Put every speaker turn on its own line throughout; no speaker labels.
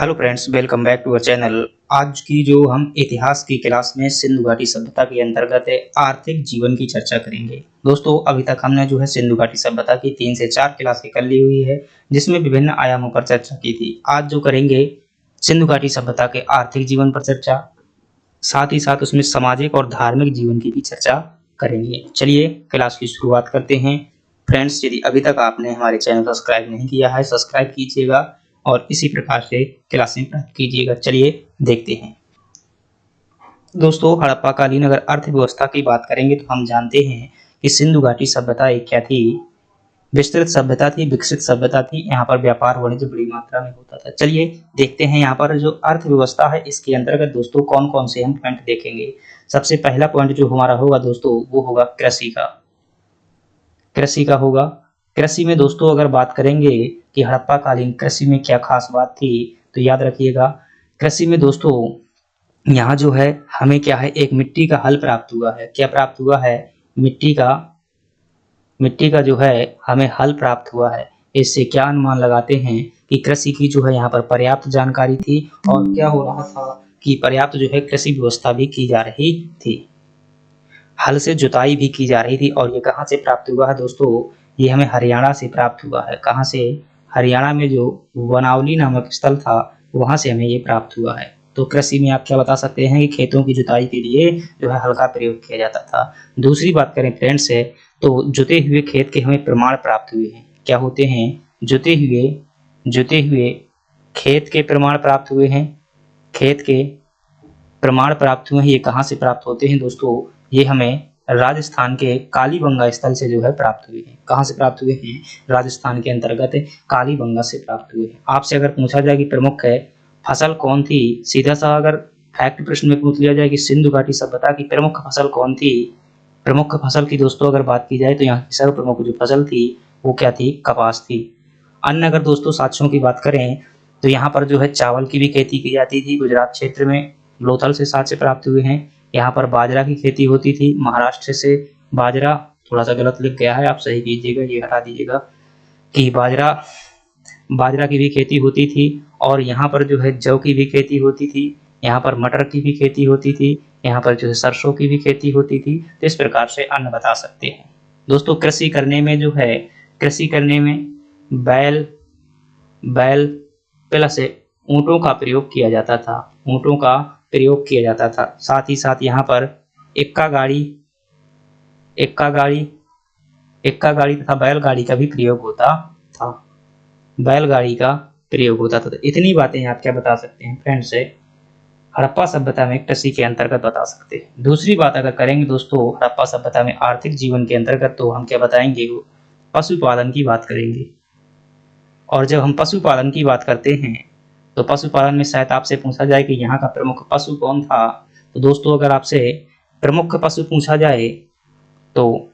Hello friends, welcome back to our channel. आज की जो हम इतिहास की क्लास में सिंधु घाटी सभ्यता के अंतर्गत आर्थिक जीवन की चर्चा करेंगे। दोस्तों, अभी तक हमने जो है सिंधु घाटी सभ्यता की 3 से 4 क्लासें कर ली हुई है, जिसमें विभिन्न आयामों पर चर्चा की थी। आज जो करेंगे सिंधु घाटी सभ्यता के आर्थिक जीवन पर चर्चा, साथ ही साथ उसमें सामाजिक और धार्मिक जीवन की भी चर्चा करेंगे। चलिए क्लास की शुरुआत करते हैं। फ्रेंड्स, यदि अभी तक आपने हमारे चैनल सब्सक्राइब नहीं किया है, सब्सक्राइब कीजिएगा और इसी प्रकार से क्लासें प्राप्त कीजिएगा। चलिए देखते हैं। दोस्तों, हड़प्पा कालीन अगर अर्थव्यवस्था की बात करेंगे तो हम जानते हैं कि सिंधु घाटी सभ्यता एक क्या थी, विस्तृत सभ्यता थी, विकसित सभ्यता थी। यहाँ पर व्यापार वाणिज्य बड़ी मात्रा में होता था। चलिए देखते हैं यहाँ पर जो अर्थव्यवस्था है इसके अंतर्गत दोस्तों कौन कौन से हम पॉइंट देखेंगे। सबसे पहला पॉइंट जो हमारा होगा दोस्तों वो होगा कृषि का। कृषि का होगा। कृषि में दोस्तों अगर बात करेंगे कि हड़प्पा कालीन कृषि में क्या खास बात थी, तो याद रखिएगा कृषि में दोस्तों यहाँ जो है हमें क्या है, एक मिट्टी का हल प्राप्त हुआ है। क्या प्राप्त हुआ है? मिट्टी का जो है हमें हल प्राप्त हुआ है। इससे क्या अनुमान लगाते हैं कि कृषि की जो है यहाँ पर पर्याप्त जानकारी थी और क्या हो रहा था कि पर्याप्त जो है कृषि व्यवस्था भी की जा रही थी, हल से जुताई भी की जा रही थी। और ये कहाँ से प्राप्त हुआ है दोस्तों? ये हमें हरियाणा से प्राप्त हुआ है। कहाँ से? हरियाणा में जो वनावली नामक स्थल था वहां से हमें ये प्राप्त हुआ है। तो कृषि में आप क्या बता सकते हैं कि खेतों की जुताई के लिए जो है हल का प्रयोग किया जाता था। दूसरी बात करें फ्रेंड्स से, तो जुते हुए खेत के हमें प्रमाण प्राप्त हुए हैं। क्या होते हैं? जुते हुए खेत के प्रमाण प्राप्त हुए हैं। खेत के प्रमाण प्राप्त हुए हैं। ये कहाँ से प्राप्त होते हैं दोस्तों? ये हमें राजस्थान के कालीबंगा स्थल से जो है प्राप्त हुए हैं। कहाँ से प्राप्त हुए हैं? राजस्थान के अंतर्गत कालीबंगा से प्राप्त हुए हैं। आपसे अगर पूछा जाए कि प्रमुख है फसल कौन थी, सीधा सा अगर फैक्ट प्रश्न में पूछ लिया जाए कि सिंधु घाटी सभ्यता की प्रमुख फसल कौन थी, प्रमुख फसल की दोस्तों अगर बात की जाए तो यहाँ की सर्व प्रमुख जो फसल थी वो क्या थी? कपास थी। अन्य अगर दोस्तों साक्ष्यों की बात करें तो यहाँ पर जो है चावल की भी खेती की जाती थी। गुजरात क्षेत्र में लोथल से साक्ष्य प्राप्त हुए हैं। यहाँ पर बाजरा की खेती होती थी। महाराष्ट्र से बाजरा, थोड़ा सा गलत लिख गया है, आप सही कीजिएगा, ये हटा दीजिएगा कि बाजरा की भी खेती होती थी। और यहाँ पर जो है जौ की भी खेती होती थी। यहाँ पर मटर की भी खेती होती थी। यहाँ पर जो है सरसों की भी खेती होती थी। तो इस प्रकार से अन्न बता सकते हैं। दोस्तों, कृषि करने में बैल प्लस ऊंटों का प्रयोग किया जाता था। साथ ही साथ यहाँ पर इक्का गाड़ी तथा बैलगाड़ी का भी प्रयोग होता था। तो इतनी बातें आप क्या बता सकते हैं फ्रेंड्स से, हड़प्पा सभ्यता में कृषि के अंतर्गत बता सकते हैं। दूसरी बात अगर करेंगे दोस्तों हड़प्पा सभ्यता में आर्थिक जीवन के अंतर्गत, तो हम क्या बताएंगे? पशुपालन की बात करेंगे। और जब हम पशुपालन की बात करते हैं तो पशुपालन में शायद आपसे पूछा जाए कि यहाँ का प्रमुख पशु कौन था, तो दोस्तों अगर आपसे प्रमुख पशु पूछा जाए तो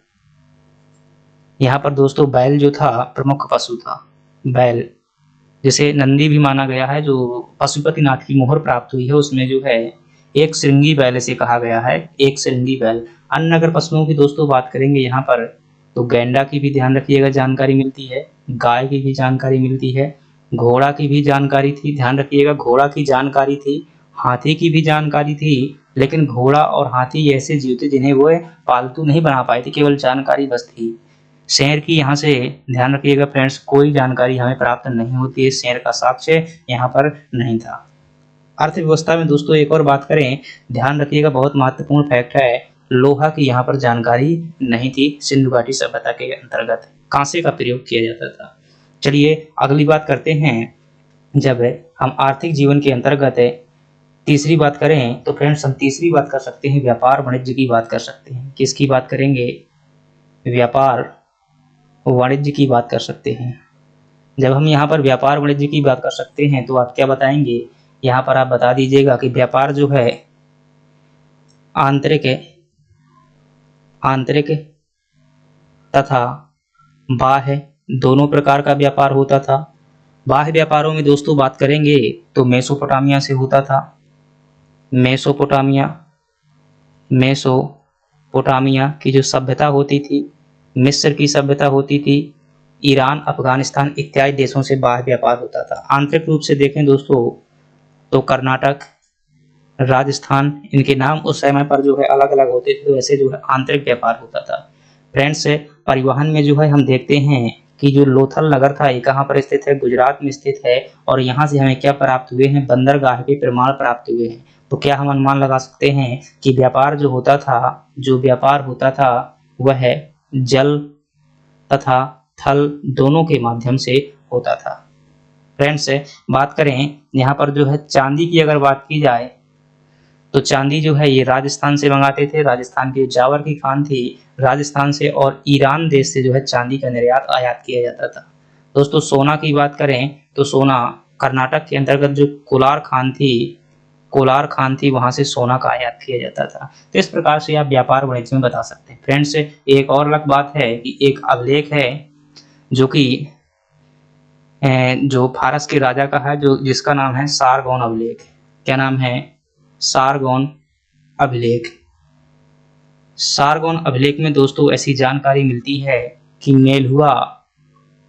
यहाँ पर दोस्तों बैल जो था प्रमुख पशु था। बैल जिसे नंदी भी माना गया है, जो पशुपतिनाथ की मोहर प्राप्त हुई है उसमें जो है एक श्रृंगी बैल इसे कहा गया है, एक श्रृंगी बैल। अन्य अगर पशुओं की दोस्तों बात करेंगे यहाँ पर तो गैंडा की भी ध्यान रखिएगा जानकारी मिलती है, गाय की भी जानकारी मिलती है, घोड़ा की भी जानकारी थी, ध्यान रखिएगा घोड़ा की जानकारी थी, हाथी की भी जानकारी थी। लेकिन घोड़ा और हाथी ऐसे जीव थे जिन्हें वो पालतू नहीं बना पाए थे, केवल जानकारी बस थी। शेर की यहाँ से ध्यान रखिएगा फ्रेंड्स, कोई जानकारी हमें प्राप्त नहीं होती है, शेर का साक्ष्य यहाँ पर नहीं था। अर्थव्यवस्था में दोस्तों एक और बात करें, ध्यान रखिएगा बहुत महत्वपूर्ण फैक्ट है, लोहा की यहाँ पर जानकारी नहीं थी। सिंधु घाटी सभ्यता के अंतर्गत कांसे का प्रयोग किया जाता था। चलिए अगली बात करते हैं। जब हम आर्थिक जीवन के अंतर्गत तीसरी बात करें तो फ्रेंड्स हम तीसरी बात कर सकते हैं, व्यापार वाणिज्य की बात कर सकते हैं। किसकी बात करेंगे? व्यापार वाणिज्य की बात कर सकते हैं। जब हम यहाँ पर व्यापार वाणिज्य की बात कर सकते हैं तो आप क्या बताएंगे? यहाँ पर आप बता दीजिएगा कि व्यापार जो है आंतरिक तथा बाह्य दोनों प्रकार का व्यापार होता था। बाह्य व्यापारों में दोस्तों बात करेंगे तो मेसोपोटामिया से होता था। मेसोपोटामिया की जो सभ्यता होती थी, मिस्र की सभ्यता होती थी, ईरान, अफगानिस्तान इत्यादि देशों से बाह्य व्यापार होता था। आंतरिक रूप से देखें दोस्तों तो कर्नाटक, राजस्थान, इनके नाम उस समय पर जो है अलग-अलग होते थे, तो ऐसे जो है आंतरिक व्यापार होता था। फ्रेंड्स, परिवहन में जो है हम देखते हैं कि जो लोथल नगर था ये कहाँ पर स्थित है? गुजरात में स्थित है और यहाँ से हमें क्या प्राप्त हुए हैं? बंदरगाह के प्रमाण प्राप्त हुए हैं। तो क्या हम अनुमान लगा सकते हैं कि व्यापार होता था वह जल तथा थल दोनों के माध्यम से होता था। फ्रेंड्स, बात करें यहाँ पर जो है चांदी की अगर बात की जाए तो चांदी जो है ये राजस्थान से मंगाते थे। राजस्थान की जावर की खान थी, राजस्थान से और ईरान देश से जो है चांदी का निर्यात आयात किया जाता था। दोस्तों, सोना की बात करें तो सोना कर्नाटक के अंतर्गत जो कोलार खान थी वहां से सोना का आयात किया जाता था। तो इस प्रकार से आप व्यापार वाणिज्य में बता सकते हैं। फ्रेंड्स, एक और अलग बात है कि एक अभिलेख है जो कि जो फारस के राजा का है, जो जिसका नाम है सारगोन अभिलेख। क्या नाम है? सारगोन अभिलेख। सारगोन अभिलेख में दोस्तों ऐसी जानकारी मिलती है कि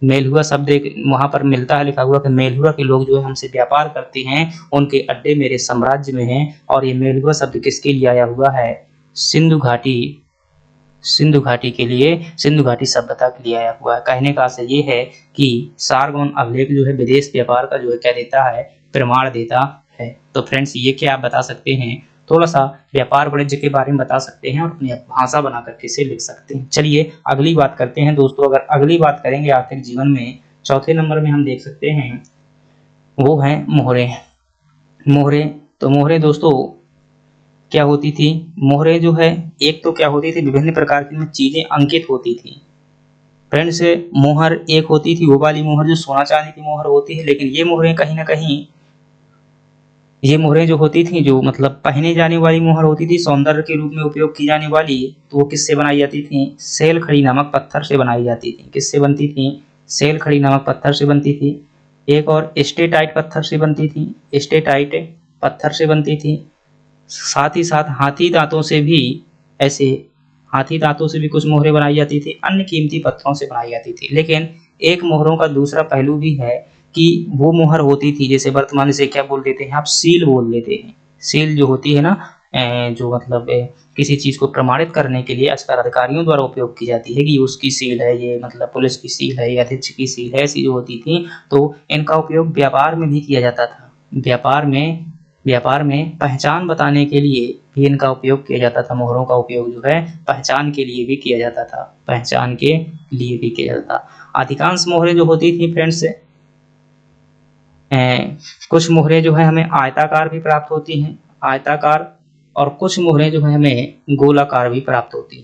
मेलहुआ शब्द एक वहां पर मिलता है, लिखा हुआ कि मेलहुआ के लोग जो है हमसे व्यापार करते हैं, उनके अड्डे मेरे साम्राज्य में हैं। और ये मेलहुआ शब्द किसके लिए आया हुआ है? सिंधु घाटी के लिए, सिंधु घाटी सभ्यता के लिए आया हुआ है। कहने का आशय ये है कि सारगोन अभिलेख जो है विदेश व्यापार का जो है क्या देता है? प्रमाण देता है। तो फ्रेंड्स, ये क्या आप बता सकते हैं? थोड़ा सा व्यापार वाणिज्य के बारे में बता सकते हैं और अपनी भाषा बना करके इसे लिख सकते हैं। चलिए अगली बात करते हैं दोस्तों। अगर अगली बात करेंगे आर्थिक जीवन में, चौथे नंबर में हम देख सकते हैं वो है मोहरे। मोहरे, तो मोहरे दोस्तों क्या होती थी? मोहरे जो है एक तो क्या होती थी, विभिन्न प्रकार की चीजें अंकित होती थी। फ्रेंड्स, मोहर एक होती थी वो वाली मोहर जो सोना चांदी की मोहर होती है, लेकिन ये मोहरें कहीं ना कहीं, ये मोहरें जो होती थी, जो मतलब पहने जाने वाली मोहर होती थी, सौंदर्य के रूप में उपयोग की जाने वाली, तो वो किससे बनाई जाती थी? सेल खड़ी नामक पत्थर से बनाई जाती थी। किससे बनती थी? सेल खड़ी नामक पत्थर से बनती थी। एक और स्टेटाइट पत्थर से बनती थी, स्टेटाइट पत्थर से बनती थी। साथ ही साथ हाथी दांतों से भी कुछ मोहरें बनाई जाती थी, अन्य कीमती पत्थरों से बनाई जाती थी। लेकिन एक मोहरों का दूसरा पहलू भी है कि वो मोहर होती थी, जैसे वर्तमान से क्या बोल देते हैं आप? सील बोल देते हैं। सील जो होती है ना, जो मतलब किसी चीज को प्रमाणित करने के लिए अक्सर अधिकारियों द्वारा उपयोग की जाती है कि उसकी सील है, ये मतलब पुलिस की सील है, या अध्यक्ष की सील है, ऐसी जो होती थी। तो इनका उपयोग व्यापार में भी किया जाता था। व्यापार में पहचान बताने के लिए भी इनका उपयोग किया जाता था। मोहरों का उपयोग जो है पहचान के लिए भी किया जाता था, पहचान के लिए भी किया जाता था। अधिकांश मोहरें जो होती थी फ्रेंड्स, कुछ मोहरें जो है हमें आयताकार भी प्राप्त होती हैं, आयताकार, और कुछ मोहरें जो है हमें गोलाकार भी प्राप्त होती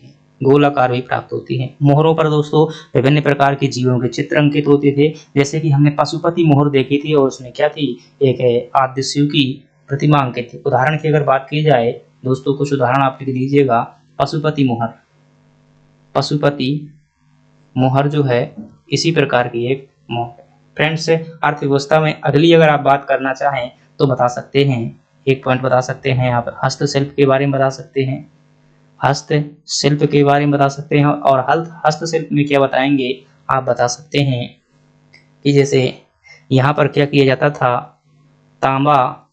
हैं। मोहरों पर दोस्तों विभिन्न प्रकार के जीवों के चित्र अंकित होते थे। जैसे कि हमने पशुपति मोहर देखी थी और उसमें क्या थी? एक आद्य शिव की प्रतिमा अंकित थी। उदाहरण की अगर बात की जाए दोस्तों, कुछ उदाहरण आप लिख दीजिएगा। पशुपति मोहर जो है इसी प्रकार की एक मोहर है। फ्रेंड्स, अर्थव्यवस्था में अगली अगर आप बात करना चाहें तो बता सकते हैं, एक पॉइंट बता सकते हैं आप हस्तशिल्प के बारे में बता सकते हैं। हस्तशिल्प के बारे में बता सकते हैं और हस्तशिल्प में क्या बताएंगे? आप बता सकते हैं कि जैसे यहाँ पर क्या किया जाता था? तांबा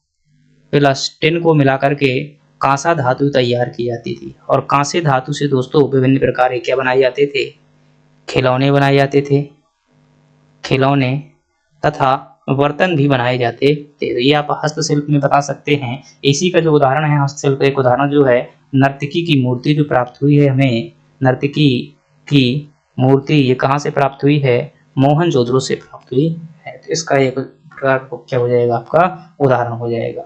प्लस टिन को मिलाकर के कांसा धातु तैयार की जाती थी, और कांसे धातु से दोस्तों विभिन्न प्रकार के क्या बनाए जाते थे? खिलौने बनाए जाते थे, खिलौने तथा बर्तन भी बनाए जाते थे। तो ये आप हस्तशिल्प में बता सकते हैं। इसी का जो उदाहरण है हस्तशिल्प, एक उदाहरण जो है नर्तकी की मूर्ति जो प्राप्त हुई है हमें, नर्तकी की मूर्ति ये कहाँ से प्राप्त हुई है? मोहनजोदड़ो से प्राप्त हुई है। तो इसका एक प्रकार क्या हो जाएगा? आपका उदाहरण हो जाएगा।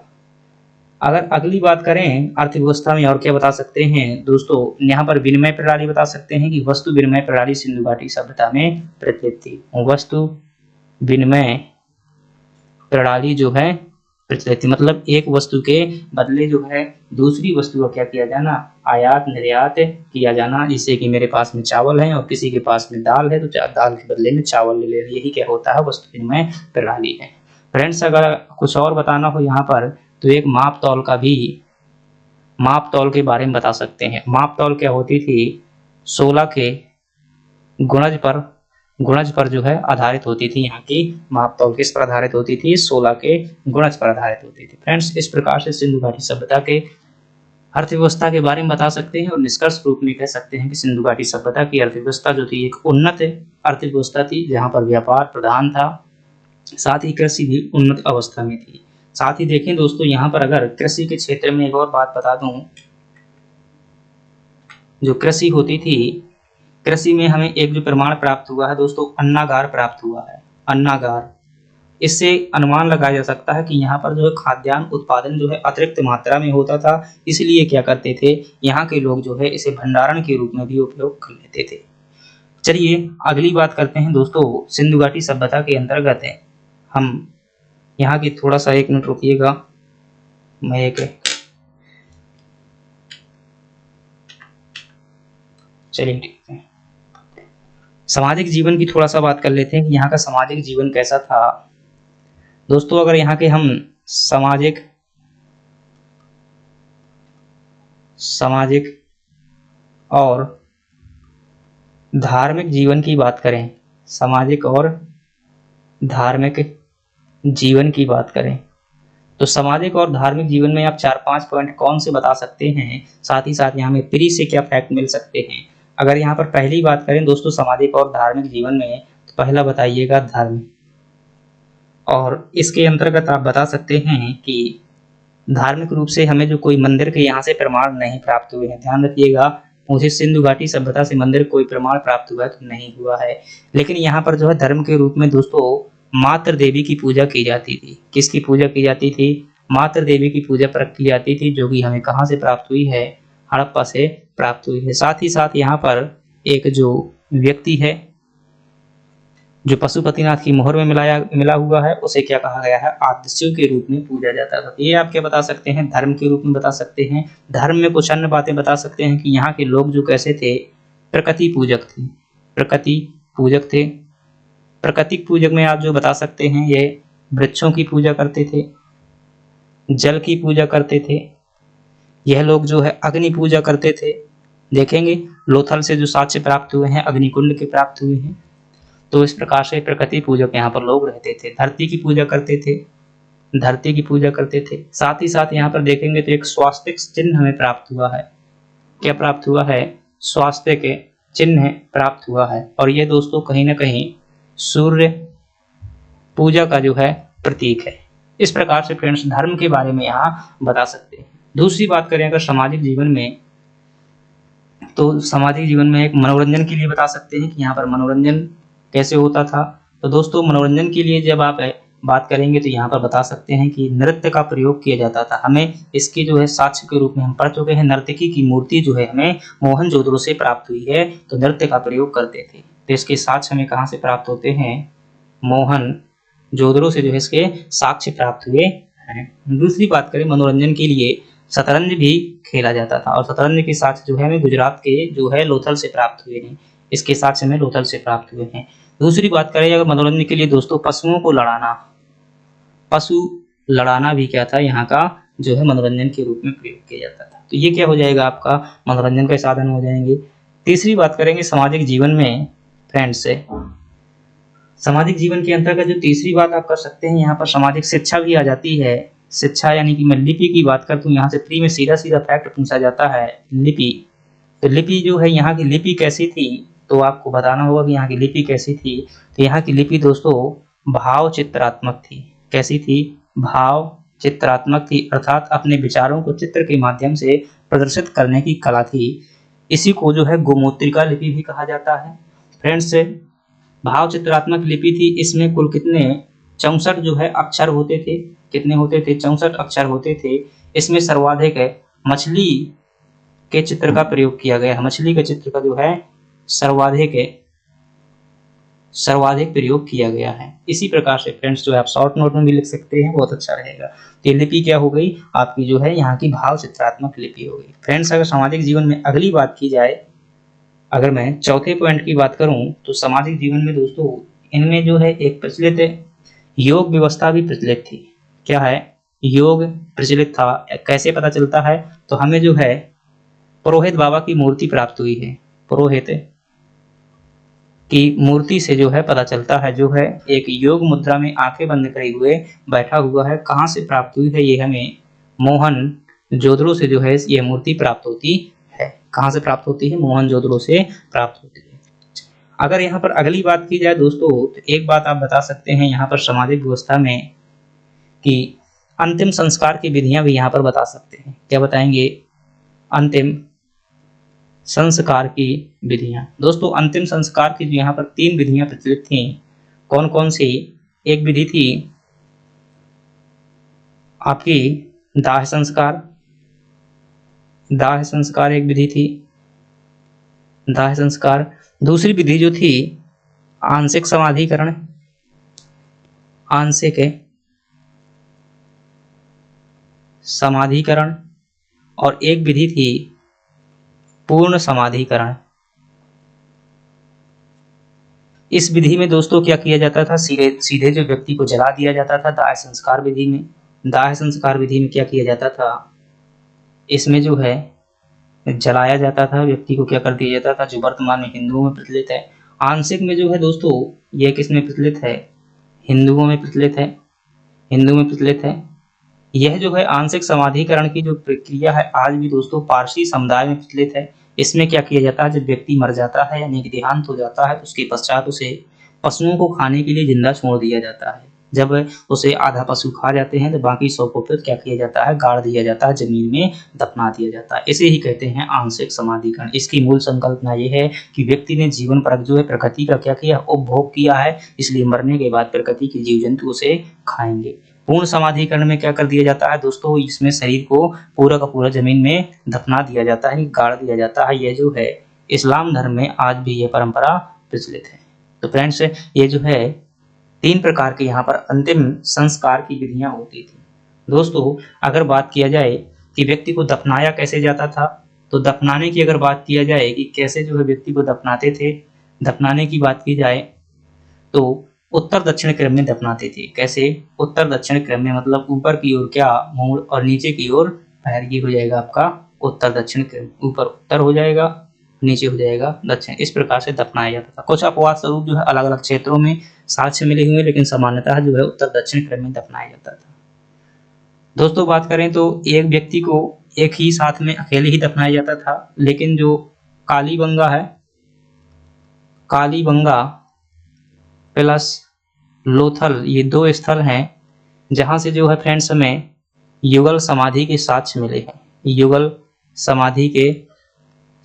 अगर अगली बात करें अर्थव्यवस्था में और क्या बता सकते हैं दोस्तों, यहाँ पर विनिमय प्रणाली बता सकते हैं कि वस्तु विनिमय प्रणाली सिंधु घाटी सभ्यता में प्रचलित थी। वस्तु विनिमय प्रणाली जो है प्रचलित थी, मतलब एक वस्तु के बदले जो है दूसरी वस्तु का क्या किया जाना? आयात निर्यात किया जाना। जिससे कि मेरे पास में चावल है और किसी के पास में दाल है, तो दाल के बदले में चावल ले ले, यही क्या होता है? वस्तु विनिमय प्रणाली है। फ्रेंड्स, अगर कुछ और बताना हो यहाँ पर तो एक माप तौल के बारे में बता सकते हैं। माप तौल क्या होती थी? 16 के गुणज पर गुणज पर जो है आधारित होती थी। यहाँ की मापतौल किस पर आधारित होती थी? 16 के गुणज पर आधारित होती थी। फ्रेंड्स, इस प्रकार से सिंधु घाटी सभ्यता के अर्थव्यवस्था के बारे में बता सकते हैं और निष्कर्ष रूप में कह सकते हैं कि सिंधु घाटी सभ्यता की अर्थव्यवस्था जो थी एक उन्नत अर्थव्यवस्था थी, जहाँ पर व्यापार प्रधान था, साथ ही कृषि भी उन्नत अवस्था में थी। साथ ही देखें दोस्तों, यहाँ पर अगर कृषि के क्षेत्र में एक और बात बता दूं, जो कृषि होती थी, कृषि में हमें एक जो प्रमाण प्राप्त हुआ है दोस्तों, अन्नागार प्राप्त हुआ है। अन्नागार, इससे अनुमान लगाया जा सकता है कि यहाँ पर जो है खाद्यान्न उत्पादन जो है अतिरिक्त मात्रा में होता था, इसलिए क्या करते थे यहाँ के लोग जो है इसे भंडारण के रूप में भी उपयोग कर लेते थे। चलिए अगली बात करते हैं दोस्तों, सिंधु घाटी सभ्यता के अंतर्गत है हम यहाँ की थोड़ा सा 1 मिनट रुकिएगा, मैं एक चलिए ठीक है, सामाजिक जीवन की थोड़ा सा बात कर लेते हैं कि यहाँ का सामाजिक जीवन कैसा था। दोस्तों अगर यहाँ के हम सामाजिक और धार्मिक जीवन की बात करें, सामाजिक और धार्मिक जीवन की बात करें, तो सामाजिक और धार्मिक जीवन में आप 4-5 पॉइंट कौन से बता सकते हैं, साथ ही साथ यहाँ में प्री से क्या फैक्ट मिल सकते हैं। अगर यहाँ पर पहली बात करें दोस्तों सामाजिक और धार्मिक जीवन में, तो पहला बताइएगा धर्म, और इसके अंतर्गत आप बता सकते हैं कि धार्मिक रूप से हमें जो कोई मंदिर के यहाँ से प्रमाण नहीं प्राप्त हुए हैं। ध्यान रखिएगा, मुझे सिंधु घाटी सभ्यता से मंदिर कोई प्रमाण प्राप्त हुआ है तो नहीं हुआ है, लेकिन यहाँ पर जो है धर्म के रूप में दोस्तों मातृ देवी की पूजा की जाती थी। किसकी पूजा की जाती थी? मातृ देवी की पूजा की जाती थी, जो कि हमें कहाँ से प्राप्त हुई है? हड़प्पा से प्राप्त हुई है। साथ ही साथ यहाँ पर एक जो व्यक्ति है जो पशुपतिनाथ की मोहर में मिला हुआ है, उसे क्या कहा गया है? आदिशिव के रूप में पूजा जाता था। ये आप क्या बता सकते हैं? धर्म के रूप में बता सकते हैं। धर्म में कुछ अन्य बातें बता सकते हैं कि यहाँ के लोग जो कैसे थे, प्रकृति पूजक थे। प्रकृति पूजक थे। प्राकृतिक पूजक में आप जो बता सकते हैं, ये वृक्षों की पूजा करते थे, जल की पूजा करते थे। यह लोग जो है अग्नि पूजा करते थे। देखेंगे लोथल से जो साक्ष्य प्राप्त हुए हैं, अग्निकुंड के प्राप्त हुए हैं। तो इस प्रकार से प्रकृति पूजक यहाँ पर लोग रहते थे। धरती की पूजा करते थे, धरती की पूजा करते थे। साथ ही साथ यहाँ पर देखेंगे तो एक स्वास्तिक चिन्ह हमें प्राप्त हुआ है। क्या प्राप्त हुआ है? स्वास्तिक चिन्ह प्राप्त हुआ है, और ये दोस्तों कहीं ना कहीं सूर्य पूजा का जो है प्रतीक है। इस प्रकार से फ्रेंड्स धर्म के बारे में यहाँ बता सकते हैं। दूसरी बात करें अगर सामाजिक जीवन में, तो सामाजिक जीवन में एक मनोरंजन के लिए बता सकते हैं कि यहाँ पर मनोरंजन कैसे होता था। तो दोस्तों मनोरंजन के लिए जब आप बात करेंगे तो यहाँ पर बता सकते हैं कि नृत्य का प्रयोग किया जाता था। हमें इसकी जो है साक्ष्य के रूप में हम पढ़ चुके हैं, नर्तकी की मूर्ति जो है हमें मोहनजोदड़ो से प्राप्त हुई है, तो नृत्य का प्रयोग करते थे। तो इसके साक्ष्य हमें कहाँ से प्राप्त होते हैं? मोहनजोदड़ो से जो है इसके साक्ष्य प्राप्त हुए हैं। दूसरी बात करें मनोरंजन के लिए, शतरंज भी खेला जाता था, और शतरंज के साक्ष्य जो है हमें गुजरात के जो है लोथल से प्राप्त हुए हैं। इसके साक्ष्य हमें लोथल से प्राप्त हुए हैं। दूसरी बात करें अगर मनोरंजन के लिए दोस्तों, पशुओं को लड़ाना, पशु लड़ाना भी क्या था? यहाँ का जो है मनोरंजन के रूप में प्रयोग किया जाता था। तो ये क्या हो जाएगा? आपका मनोरंजन का साधन हो जाएंगे। तीसरी बात करेंगे सामाजिक जीवन में फ्रेंड्स से, सामाजिक जीवन के अंतर्गत जो तीसरी बात आप कर सकते हैं, यहाँ पर सामाजिक शिक्षा भी आ जाती है। शिक्षा यानी कि मैं लिपि की बात करता हूँ, यहाँ से प्री में सीधा सीधा फैक्ट पूछा जाता है, लिपि। तो लिपि जो है, यहाँ की लिपि कैसी थी? तो आपको बताना होगा कि यहाँ की लिपि कैसी थी। तो यहाँ की लिपि दोस्तों भाव चित्रात्मक थी। कैसी थी? भाव चित्रात्मक थी, अर्थात अपने विचारों को चित्र के माध्यम से प्रदर्शित करने की कला थी। इसी को जो है गोमुद्रिका लिपि भी कहा जाता है। फ्रेंड्स भाव चित्रात्मक लिपि थी। इसमें कुल कितने 64 जो है अक्षर होते थे। कितने होते थे? 64 अक्षर होते थे। इसमें सर्वाधिक मछली के चित्र का प्रयोग किया गया है। मछली के चित्र का जो है सर्वाधिक प्रयोग किया गया है। इसी प्रकार से फ्रेंड्स जो है आप शॉर्ट नोट में भी लिख सकते हैं, बहुत अच्छा रहेगा। तो ये लिपि क्या हो गई? आपकी जो है यहाँ की भाव चित्रात्मक लिपि हो गई। फ्रेंड्स अगर सामाजिक जीवन में अगली बात की जाए, अगर मैं चौथे पॉइंट की बात करूं, तो सामाजिक जीवन में दोस्तों इनमें जो है एक प्रचलित योग व्यवस्था भी प्रचलित थी। क्या है? योग प्रचलित था। कैसे पता चलता है? तो हमें जो है पुरोहित बाबा की मूर्ति प्राप्त हुई है। पुरोहित की मूर्ति से जो है पता चलता है, जो है एक योग मुद्रा में आंखें बंद करे हुए बैठा हुआ है। कहाँ से प्राप्त हुई है? ये हमें मोहनजोदड़ो से जो है ये मूर्ति प्राप्त होती है। कहाँ से प्राप्त होती है? मोहनजोदड़ो से प्राप्त होती है। अगर यहाँ पर अगली बात की जाए दोस्तों, तो एक बात आप बता सकते हैं यहाँ पर सामाजिक व्यवस्था में कि अंतिम संस्कार की विधियां भी यहाँ पर बता सकते हैं। क्या बताएंगे? अंतिम संस्कार की विधियां। दोस्तों अंतिम संस्कार की जो यहाँ पर 3 विधियां प्रचलित थी, कौन कौन सी? एक विधि थी आपकी दाह संस्कार। दाह संस्कार एक विधि थी, दाह संस्कार। दूसरी विधि जो थी आंशिक समाधिकरण, आंशिक समाधिकरण। और एक विधि थी पूर्ण समाधिकरण। इस विधि में दोस्तों क्या किया जाता था? सीधे सीधे जो व्यक्ति को जला दिया जाता था। दाह संस्कार विधि में, दाह संस्कार विधि में क्या किया जाता था? इसमें जो है जलाया जाता था, व्यक्ति को क्या कर दिया जाता था, जो वर्तमान में हिंदुओं में प्रचलित है। आंशिक में जो है दोस्तों ये किसमें प्रचलित है? हिंदुओं में प्रचलित है, हिंदू में प्रचलित है। यह जो है आंशिक समाधिकरण की जो प्रक्रिया है आज भी दोस्तों पारसी समुदाय में प्रचलित है। इसमें क्या किया जाता है? जब व्यक्ति मर जाता है यानी कि देहांत हो जाता है तो उसके पश्चात उसे पशुओं को खाने के लिए जिंदा छोड़ दिया जाता है। जब उसे आधा पशु खा जाते हैं तो बाकी 100 को फिर क्या किया जाता है? गाड़ दिया जाता है, जमीन में दफना दिया जाता है। इसे ही कहते हैं आंशिक समाधिकरण। इसकी मूल संकल्पना ये है कि व्यक्ति ने जीवन पर जो है प्रकृति का क्या किया? उपभोग किया है, इसलिए मरने के बाद प्रकृति के जीव जंतु उसे खाएंगे। पूर्ण समाधिकरण में क्या कर दिया जाता है दोस्तों? इसमें शरीर को पूरा का पूरा जमीन में दफना दिया जाता है, गाड़ दिया जाता है। यह जो है इस्लाम धर्म में आज भी यह परंपरा प्रचलित है। तो फ्रेंड्स ये जो है 3 प्रकार के यहाँ पर अंतिम संस्कार की विधियां होती थी। दोस्तों अगर बात किया जाए कि व्यक्ति को दफनाया कैसे जाता था, तो दफनाने की अगर बात किया जाए कि कैसे जो है व्यक्ति को दफनाते थे, दफनाने की बात की जाए तो उत्तर दक्षिण क्रम में दफनाते थे। कैसे? उत्तर दक्षिण क्रम में, मतलब ऊपर की ओर क्या मूल और नीचे की ओर पैर। ये हो जाएगा आपका उत्तर दक्षिण क्रम। ऊपर उत्तर हो जाएगा, नीचे हो जाएगा दक्षिण। इस प्रकार से दफनाया जाता था। कुछ अपवाद स्वरूप जो है अलग अलग क्षेत्रों में साक्ष्य मिले हुए, लेकिन सामान्यतः जो है उत्तर दक्षिण क्रम में दफनाया जाता था। दोस्तों बात करें तो एक व्यक्ति को एक ही साथ में अकेले ही दफनाया जाता था, लेकिन जो कालीबंगा है, कालीबंगा प्लस लोथल, ये 2 स्थल हैं जहां से जो है फ्रेंड्स हमें युगल समाधि के साक्ष्य मिले हैं। युगल समाधि के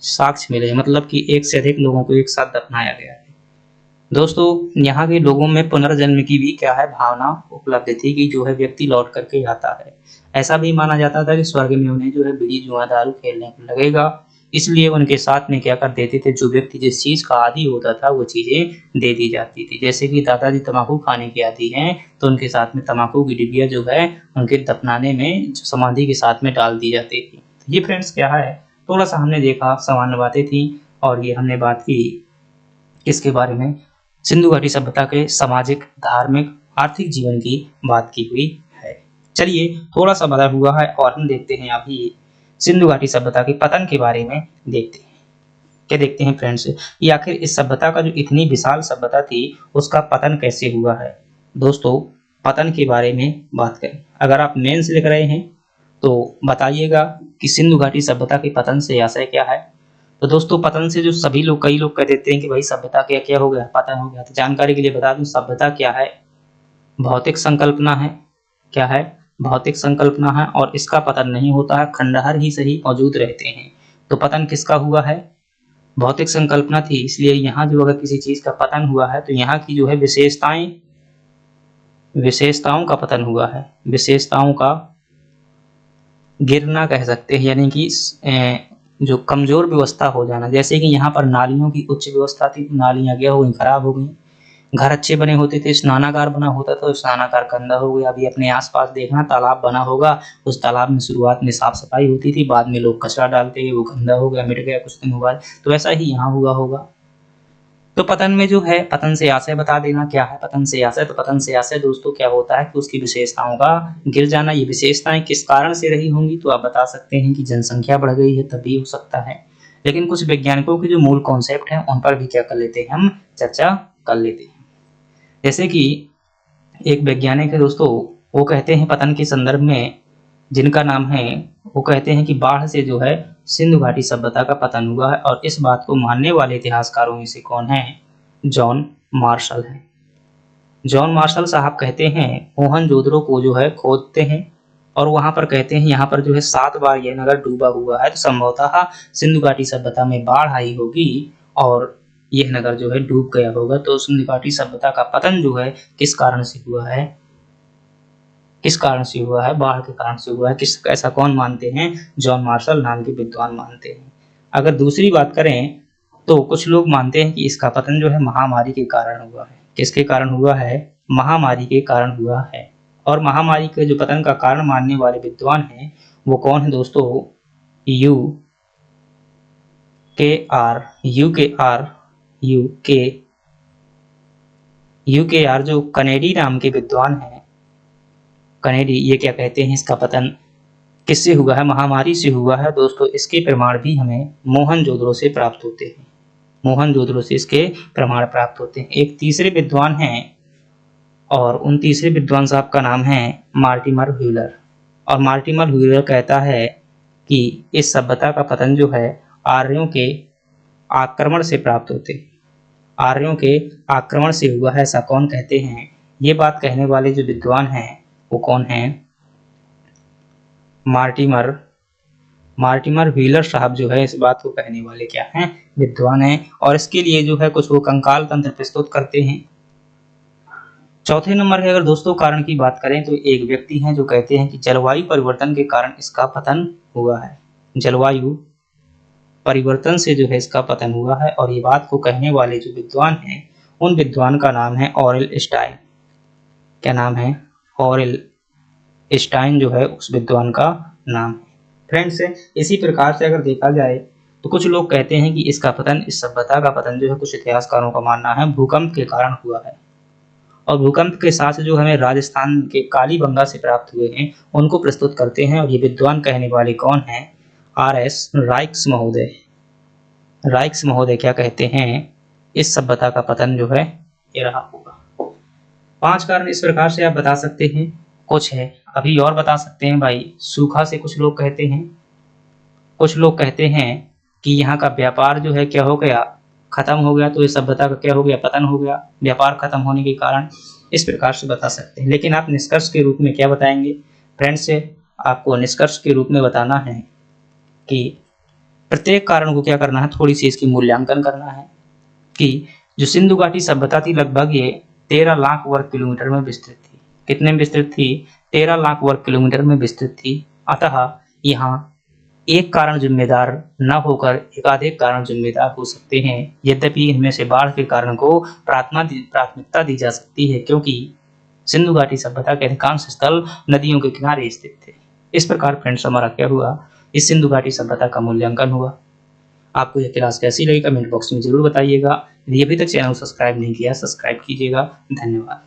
साक्ष्य मिले, मतलब कि एक से अधिक लोगों को एक साथ दफनाया गया है। दोस्तों यहाँ के लोगों में पुनर्जन्म की भी क्या है? भावना उपलब्ध थी कि जो है व्यक्ति लौट करके आता है। ऐसा भी माना जाता था कि स्वर्ग में उन्हें जो है बीड़ी जुआ दारू खेलने को लगेगा, इसलिए उनके साथ में क्या कर देते थे? जो व्यक्ति जिस चीज का आदी होता था वो चीजें दे दी जाती थी। जैसे कि दादाजी तम्बाकू खाने के आदी हैं तो उनके साथ में तम्बाकू की डिब्बियां जो है उनके दफनाने में समाधि के साथ में डाल दी जाती थी। ये फ्रेंड्स क्या है, थोड़ा सा हमने देखा, सामान्य बातें थी। और ये हमने बात की किसके बारे में? सिंधु घाटी सभ्यता के सामाजिक, धार्मिक, आर्थिक जीवन की बात की हुई है। चलिए थोड़ा सा बदल हुआ है और हम देखते हैं अभी सिंधु घाटी सभ्यता के पतन के बारे में देखते हैं। क्या देखते हैं फ्रेंड्स कि आखिर इस सभ्यता का जो इतनी विशाल सभ्यता थी उसका पतन कैसे हुआ है। दोस्तों पतन के बारे में बात करें, अगर आप मेंस लिख रहे हैं तो बताइएगा कि सिंधु घाटी सभ्यता के पतन से आशय क्या है। तो दोस्तों पतन से जो सभी लोग, कई लोग कह देते हैं कि भाई सभ्यता क्या क्या हो गया, पतन हो गया। तो जानकारी के लिए बता दूं, सभ्यता क्या है? भौतिक संकल्पना है। क्या है? भौतिक संकल्पना है, और इसका पतन नहीं होता है, खंडहर ही सही मौजूद रहते हैं। तो पतन किसका हुआ है? भौतिक संकल्पना थी, इसलिए यहाँ जो अगर किसी चीज का पतन हुआ है तो यहाँ की जो है विशेषताओं का पतन हुआ है, विशेषताओं का गिरना कह सकते हैं, यानी कि जो कमजोर व्यवस्था हो जाना। जैसे कि यहाँ पर नालियों की उच्च व्यवस्था थी, नालियां क्या हो गई? खराब हो गई। घर अच्छे बने होते थे, स्नानागार बना होता था, स्नानागार गंदा हो गया। अभी अपने आसपास देखना, तालाब बना होगा, उस तालाब में शुरुआत में साफ सफाई होती थी, बाद में लोग कचरा डालते हैं, वो गंदा हो गया, मिट गया कुछ दिन बाद। तो ऐसा ही यहाँ हुआ होगा। तो पतन में जो है, पतन से आशय बता देना क्या है पतन से आशय। तो पतन से आशय दोस्तों क्या होता है कि उसकी विशेषताओं का गिर जाना। ये विशेषताएं किस कारण से रही होंगी? तो आप बता सकते हैं कि जनसंख्या बढ़ गई है, तभी हो सकता है। लेकिन कुछ वैज्ञानिकों के जो मूल कॉन्सेप्ट हैं उन पर भी क्या कर लेते हैं, हम चर्चा कर लेते हैं। जैसे कि एक वैज्ञानिक है दोस्तों, वो कहते हैं पतन के संदर्भ में, जिनका नाम है, वो कहते हैं कि बाढ़ से जो है सिंधु घाटी सभ्यता का पतन हुआ है, और इस बात को मानने वाले इतिहासकारों में से कौन है, जॉन मार्शल है। जॉन मार्शल साहब कहते हैं मोहनजोदड़ो को जो है खोदते हैं और वहां पर कहते हैं यहाँ पर जो है 7 बार यह नगर डूबा हुआ है, तो संभवतः सिंधु घाटी सभ्यता में बाढ़ आई होगी और यह नगर जो है डूब गया होगा। तो सिंधु घाटी सभ्यता का पतन जो है किस कारण से हुआ है, किस कारण से हुआ है, बाढ़ के कारण से हुआ है। ऐसा कौन मानते हैं, जॉन मार्शल नाम के विद्वान मानते हैं। अगर दूसरी बात करें तो कुछ लोग मानते हैं कि इसका पतन जो है महामारी के कारण हुआ है। किसके कारण हुआ है, महामारी के कारण हुआ है। और महामारी के जो पतन का कारण मानने वाले विद्वान हैं वो कौन है दोस्तों, यूकेआर जो कनेडी नाम के विद्वान हैं, कनेडी, ये क्या कहते हैं इसका पतन किससे हुआ है, महामारी से हुआ है। दोस्तों इसके प्रमाण भी हमें मोहनजोदड़ो से प्राप्त होते हैं, मोहनजोदड़ो से इसके प्रमाण प्राप्त होते हैं। एक तीसरे विद्वान हैं और उन तीसरे विद्वान साहब का नाम है मार्टिमर व्हीलर, और मार्टिमर व्हीलर कहता है कि इस सभ्यता का पतन जो है आर्यों के आक्रमण से प्राप्त होते, आर्यों के आक्रमण से हुआ है, ऐसा कौन कहते हैं। ये बात कहने वाले जो विद्वान हैं वो कौन हैं, मार्टिमर व्हीलर साहब जो है इस बात को कहने वाले क्या हैं, विद्वान हैं। और इसके लिए जो है कुछ वो कंकाल तंत्र प्रस्तुत करते हैं। चौथे नंबर के अगर दोस्तों कारण की बात करें तो एक व्यक्ति हैं जो कहते हैं कि जलवायु परिवर्तन के कारण इसका पतन हुआ है, जलवायु परिवर्तन से जो है इसका पतन हुआ है। और ये बात को कहने वाले जो विद्वान हैं उन विद्वान का नाम है ऑरेल स्टाइन। क्या नाम है, ऑरेल स्टाइन जो है उस विद्वान का नाम है। फ्रेंड्स इसी प्रकार से अगर देखा जाए तो कुछ लोग कहते हैं कि इसका पतन, इस सभ्यता का पतन जो है कुछ इतिहासकारों का मानना है भूकंप के कारण हुआ है। और भूकंप के साथ जो हमें राजस्थान के कालीबंगा से प्राप्त हुए हैं उनको प्रस्तुत करते हैं। और ये विद्वान कहने वाले कौन हैं, आर.एस. राइक्स महोदय। राइक्स महोदय क्या कहते हैं, इस सभ्यता का पतन जो है ये रहा होगा। 5 कारण इस प्रकार से आप बता सकते हैं, कुछ है अभी और बता सकते हैं भाई। सूखा से कुछ लोग कहते हैं, कुछ लोग कहते हैं कि यहाँ का व्यापार जो है क्या हो गया, खत्म हो गया, तो इस सभ्यता का क्या हो गया, पतन हो गया, व्यापार खत्म होने के कारण। इस प्रकार से बता सकते हैं। लेकिन आप निष्कर्ष के रूप में क्या बताएंगे फ्रेंड्स, आपको निष्कर्ष के रूप में बताना है कि प्रत्येक कारण को क्या करना है, थोड़ी सी इसकी मूल्यांकन करना है कि जो सिंधु घाटी सभ्यता थी लगभग ये 13 लाख वर्ग किलोमीटर में विस्तृत थी। कितने में विस्तृत थी, 13 लाख वर्ग किलोमीटर में विस्तृत थी। अतः यहाँ एक कारण जिम्मेदार न होकर एकाधिक कारण जिम्मेदार हो सकते हैं। यद्यपि इनमें से बाढ़ के कारण को प्राथमिकता दी जा सकती है क्योंकि सिंधु घाटी सभ्यता के अधिकांश स्थल नदियों के किनारे स्थित थे। इस प्रकार फ्रेंड्स हमारा क्या हुआ, इस सिंधु घाटी सभ्यता का मूल्यांकन हुआ। आपको यह क्लास कैसी लगी कमेंट बॉक्स में जरूर बताइएगा। यदि अभी तक चैनल सब्सक्राइब नहीं किया सब्सक्राइब कीजिएगा। धन्यवाद।